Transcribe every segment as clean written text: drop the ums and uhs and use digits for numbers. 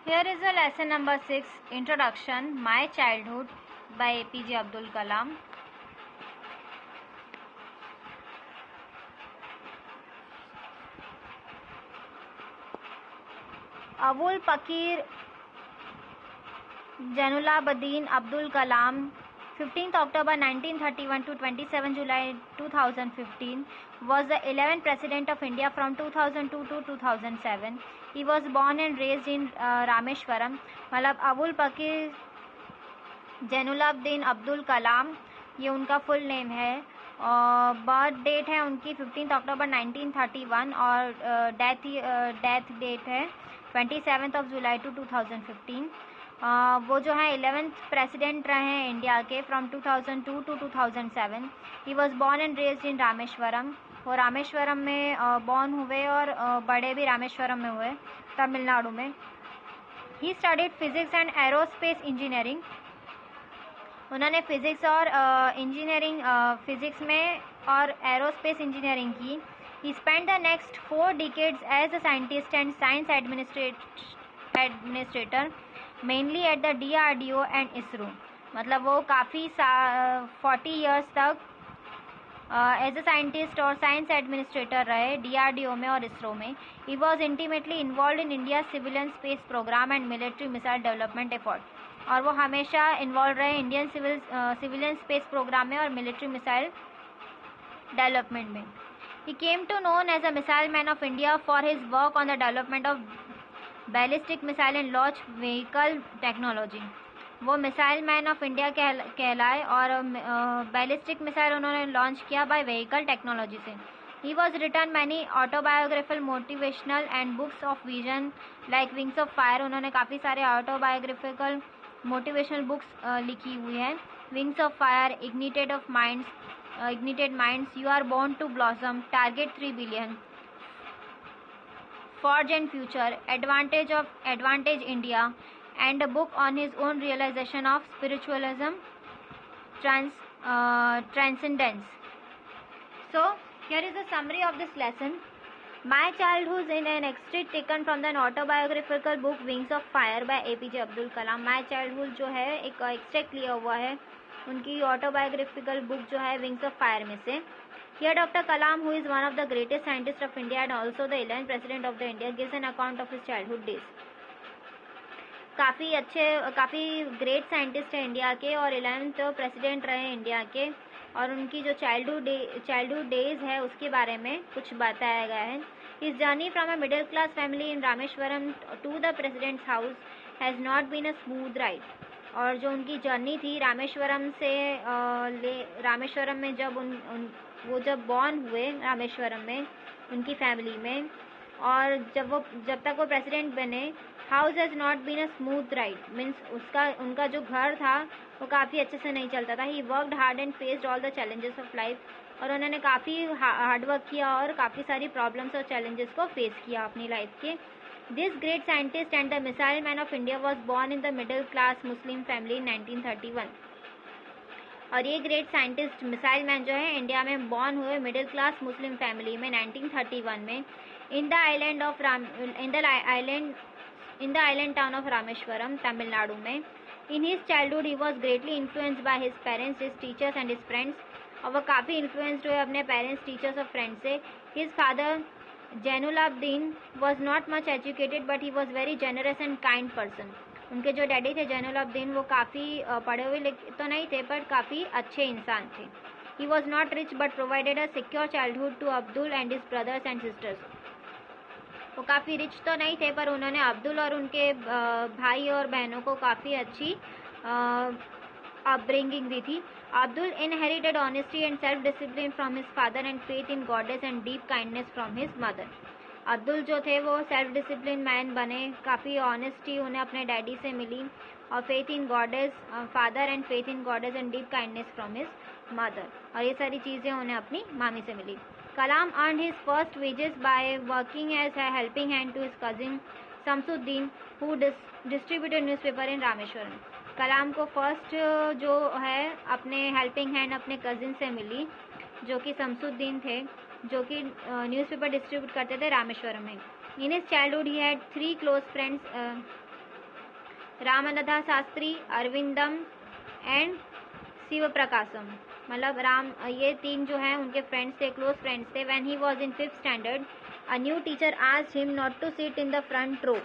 Here is a lesson number 6, Introduction, My Childhood by APJ Abdul Kalam. Abul Pakir Jainulabdin Abdul Kalam, 15th October 1931 to 27 July 2015, was the 11th President of India from 2002 to 2007. He was born and raised in Rameshwaram. मतलब अबुल पकीर जैनुलाब्दीन अब्दुल कलाम, ये उनका full name है. Birth date है उनकी 15 अक्टूबर 1931 और death date है 27 जुलाई 2015. वो जो है 11th प्रेसिडेंट रहे हैं इंडिया के from 2002 to 2007. He was born and raised in Rameswaram. वो रामेश्वरम में बॉर्न हुए और बड़े भी रामेश्वरम में हुए, तमिलनाडु में. He studied physics and aerospace engineering. उन्होंने फिजिक्स और इंजीनियरिंग फिजिक्स में और एरोस्पेस इंजीनियरिंग की. He spend the next 4 decades as a scientist and science administrator mainly at the DRDO and ISRO. मतलब वो काफ़ी 40 ईयर्स तक एज अ साइंटिस्ट और साइंस एडमिनिस्ट्रेटर रहे DRDO में और इसरो में. He was intimately involve in India civilian space program and military missile development effort. और वो हमेशा इन्वॉल्व रहे इंडियन सिविलियन स्पेस प्रोग्राम में और मिलिट्री मिसाइल डेवलपमेंट में. He came to known as a missile man of India for his work on the development of ballistic missile and launch vehicle technology. वो missile man of India कहलाए और ballistic missile उन्होंने launch किया by vehicle technology से. He was return many autobiographical motivational and books of vision like wings of fire. उन्होंने काफ़ी सारे autobiographical motivational books लिखी हुई है. Wings of fire, ignited minds, you are born to blossom, target 3 billion, Forge and Future, Advantage India, and a book on his own realization of spiritualism, transcendence. So here is a summary of this lesson. My childhood in an extract taken from the autobiographical book Wings of Fire by APJ Abdul Kalam. My childhood जो है एक extract लिया हुआ है उनकी autobiographical book जो है wings of fire में से. Here Dr. Kalam, who is one of the greatest scientists of India and also the 11th President of the India, gives an account of his childhood days. काफ़ी great scientist है India के और 11th president रहे India के, और उनकी जो childhood days है उसके बारे में कुछ बताया गया है. His journey from a middle class family in Rameshwaram to the president's house has not been a smooth ride. और जो उनकी जर्नी थी रामेश्वरम से रामेश्वरम में वो जब बॉर्न हुए रामेश्वरम में उनकी फैमिली में, और जब तक वो प्रेसिडेंट बने, house has not been a smooth ride. Means उनका जो घर था वो काफ़ी अच्छे से नहीं चलता था. He worked hard and faced all the challenges of life. और उन्होंने काफ़ी हार्ड वर्क किया और काफ़ी सारी प्रॉब्लम्स और चैलेंजेस को फेस किया अपनी लाइफ के. This great scientist and the missile man of India was born in the middle class Muslim family in 1931. और ये ग्रेट साइंटिस्ट मिसाइल मैन जो है इंडिया में बॉर्न हुए मिडिल क्लास मुस्लिम फैमिली में 1931 में in the island town of Rameswaram, Tamil Nadu में. In his childhood he was greatly influenced by his parents, his teachers and his friends. और वह काफ़ी इन्फ्लुएंस्ड हुए अपने पेरेंट्स, टीचर्स और फ्रेंड्स से. His father Jainulabdin was not much educated but he was very generous and kind person. उनके जो daddy थे जैनुलाब्दीन वो काफ़ी पढ़े हुए तो नहीं थे पर काफ़ी अच्छे इंसान थे. He was not rich but provided a secure childhood to Abdul and his brothers and sisters. वो काफ़ी रिच तो नहीं थे पर उन्होंने अब्दुल और उनके भाई और बहनों को काफ़ी अच्छी अपब्रिंगिंग दी थी. Abdul inherited honesty and self-discipline from his father and faith in goddess and deep kindness from his mother. Abdul जो थे वो सेल्फ डिसिप्लिन मैन बने, काफ़ी ऑनेस्टी उन्हें अपने डैडी से मिली और faith in goddess father and faith in goddess and deep kindness from his mother, और ये सारी चीज़ें उन्हें अपनी मामी से मिली. Kalam earned his first wages by working as a helping hand to his cousin Shamsuddin who distributed newspaper in Rameswaram. Kalam को फर्स्ट जो है अपने हेल्पिंग हैंड अपने कजिन से मिली जो कि शमसुद्दीन थे, जो कि न्यूज़पेपर डिस्ट्रीब्यूट करते थे रामेश्वरम में. In his childhood he had 3 close friends Ramananda Shastri, Aravindam and Shiva Prakasam. मतलब ये 3 जो हैं उनके फ्रेंड्स थे, क्लोज फ्रेंड्स थे। When he was in 5th standard a new teacher asked him not to sit in the front row.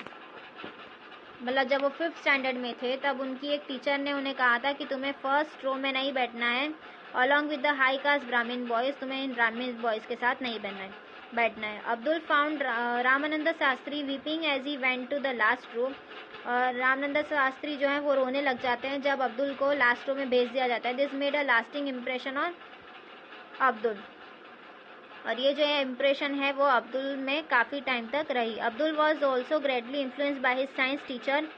मतलब जब वो 5th स्टैंडर्ड में थे तब उनकी एक टीचर ने उन्हें कहा था कि तुम्हें फर्स्ट रो में नहीं बैठना है, along with the high caste Brahmin boys, तुम्हें इन ब्राह्मण बॉयज़ के साथ नहीं बैठना है। Abdul found Ramanand Shastri weeping as he went to the last row. और रामानंद शास्त्री जो है वो रोने लग जाते हैं जब अब्दुल को लास्ट रो में भेज दिया जाता है। This made a lasting impression on Abdul. और ये जो इम्प्रेशन है वो अब्दुल में काफ़ी टाइम तक रही। Abdul was also greatly influenced by his science teacher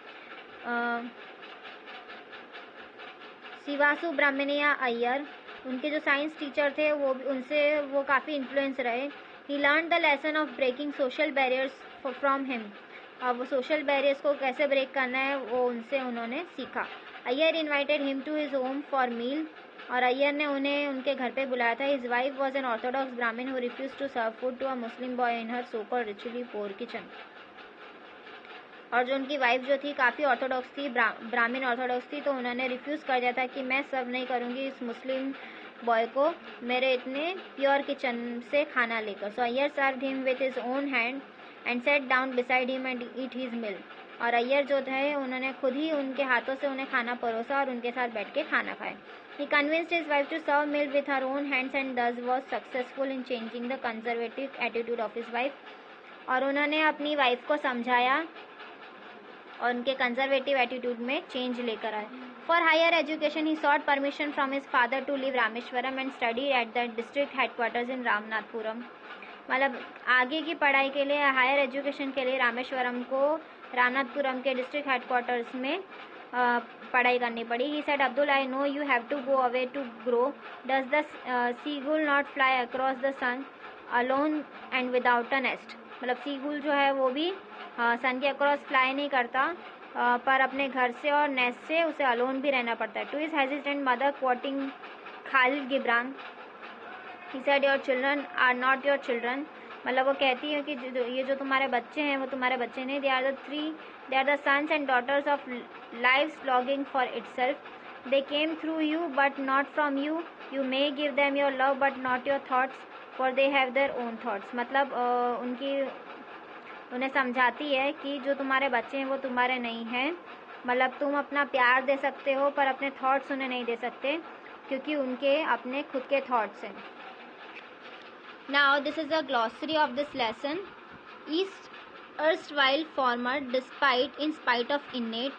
Sivasubramania Iyer. उनके जो साइंस टीचर थे वो उनसे वो काफ़ी इन्फ्लुएंस रहे। He learn the lesson of breaking social barriers from him. अब वो सोशल बैरियर्स को कैसे ब्रेक करना है वो उनसे उन्होंने सीखा। Iyer invited him to his home for meal. और अय्यर ने उन्हें उनके घर पे बुलाया था। His wife was an orthodox Brahmin who refuse to serve food to a Muslim boy in her so called ritually pure kitchen. और जो उनकी वाइफ जो थी काफ़ी ऑर्थोडॉक्स थी, ब्राह्मण ऑर्थोडॉक्स थी, तो उन्होंने रिफ्यूज़ कर दिया था कि मैं सर्व नहीं करूँगी इस मुस्लिम बॉय को मेरे इतने प्योर किचन से खाना लेकर। So Iyer served him with his own hand and set down beside him and eat his meal. और अय्यर जो थे उन्होंने खुद ही उनके हाथों से उन्हें खाना परोसा और उनके साथ बैठ के खाना खाए। He convinced his wife to serve meal with her own hands and thus was successful in changing the conservative attitude of his wife. और उन्होंने अपनी वाइफ को समझाया और उनके कंजर्वेटिव एटीट्यूड में चेंज लेकर आए। For higher education he sought permission from his father to leave Rameswaram and study at the district headquarters in Ramanathapuram. मतलब आगे की पढ़ाई के लिए, हायर एजुकेशन के लिए रामनाथपुरम के डिस्ट्रिक्ट हेडक्वार्टर्स में पढ़ाई करनी पड़ी। He said Abdul I know you have to go away to grow. Does the seagull not fly across the sun alone and without a nest. मतलब सीगुल जो है वो भी सन के अक्रॉस फ्लाई नहीं करता, पर अपने घर से और नेस्ट से उसे अलोन भी रहना पड़ता है। To his hesitant mother quoting Khalil Gibran, he said your children are not your children. मतलब वो कहती है कि ये जो तुम्हारे बच्चे हैं वो तुम्हारे बच्चे नहीं, they are the sons and daughters of life's longing for itself. They came through you but not from you. You may give them your love but not your thoughts for they have their own thoughts. मतलब उन्हें समझाती है कि जो तुम्हारे बच्चे हैं वो तुम्हारे नहीं हैं। मतलब तुम अपना प्यार दे सकते हो पर अपने थॉट्स उन्हें नहीं दे सकते क्योंकि उनके अपने खुद के थॉट्स हैं। Now this is a glossary of this lesson. Each erstwhile former in spite of innate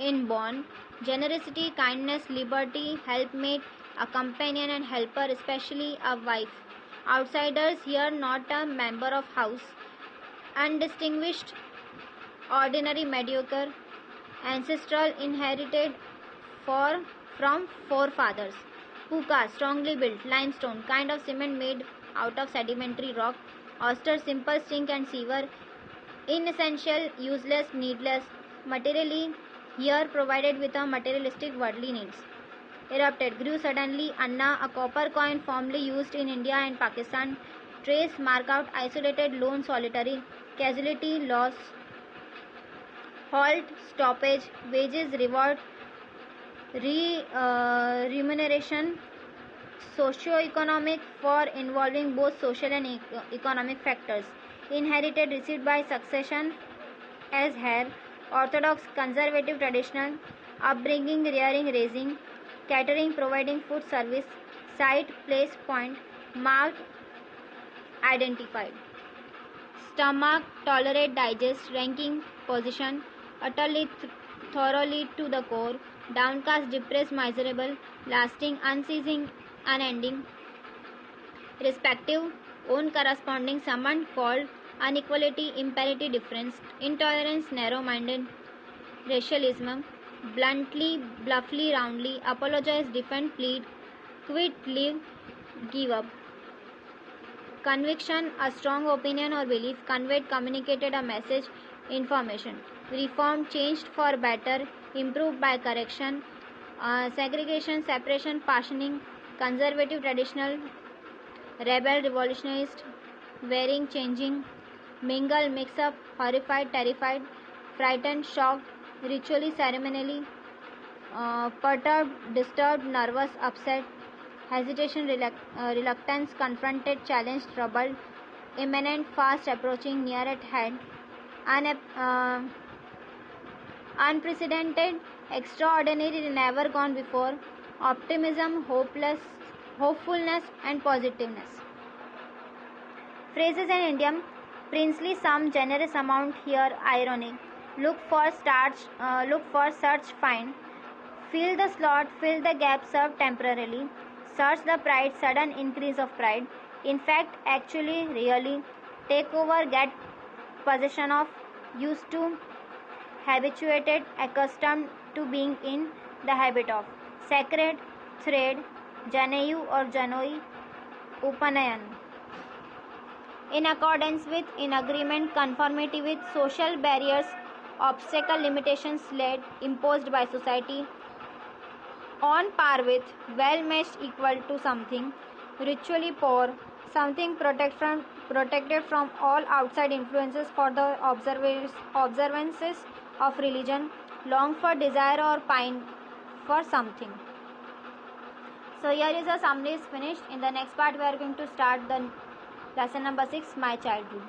inborn generosity, kindness, liberty, helpmate, a companion and helper, especially a wife. Outsiders here not a member of house, undistinguished, ordinary, mediocre, ancestral, inherited from forefathers. Puka, strongly built, limestone, kind of cement made out of sedimentary rock. Austere, simple, stink and sewer, inessential, useless, needless, materially here provided with a materialistic worldly needs. Erupted, grew suddenly, Anna, a copper coin formerly used in India and Pakistan. Trace, mark out, isolated, lone, solitary. Casualty, loss. Halt, stoppage. Wages, reward. Remuneration, socio-economic, for involving both social and economic factors. Inherited, received by succession as heir. Orthodox, conservative, traditional. Upbringing, rearing, raising. Catering, providing food service. Site, place, point. Mark, identified. Stomach, tolerate, digest. Ranking, position. Utterly, thoroughly, to the core. Downcast, depressed, miserable. Lasting, unceasing, unending. Respective, own, corresponding, summoned, called. Inequality, imperative, difference. Intolerance, narrow-minded. Racialism, bluntly, bluffly, roundly. Apologize, defend, plead. Quit, leave, give up. Conviction, a strong opinion or belief. Conveyed, communicated, a message, information. Reformed, changed for better. Improved by correction. Segregation, separation, partitioning. Conservative, traditional. Rebel, revolutionist. Varying, changing. Mingle, mix up. Horrified, terrified. Frightened, shocked. ritually, ceremonially, perturbed, disturbed, nervous, upset, hesitation, reluctance, confronted, challenged, troubled, imminent, fast approaching, near at hand, unprecedented, extraordinary, never gone before, optimism, hopefulness, and positiveness. Phrases and idiom: princely sum, generous amount, here irony. Look for search, find. Fill the slot, fill the gap, serve temporarily. Search the pride, sudden increase of pride. In fact, actually, really. Take over, get possession of. Used to, habituated, accustomed to being in the habit of. Sacred, thread, Janayu or Janoi, Upanayan. In accordance with, in agreement, conformity with, social barriers, obstacle, limitations laid, imposed by society, on par with, well meshed, equal to something, ritually poor, something protected from all outside influences for the observances of religion, long for, desire or pine for something. So here is a summary is finished. In the next part we are going to start the lesson number 6, my childhood.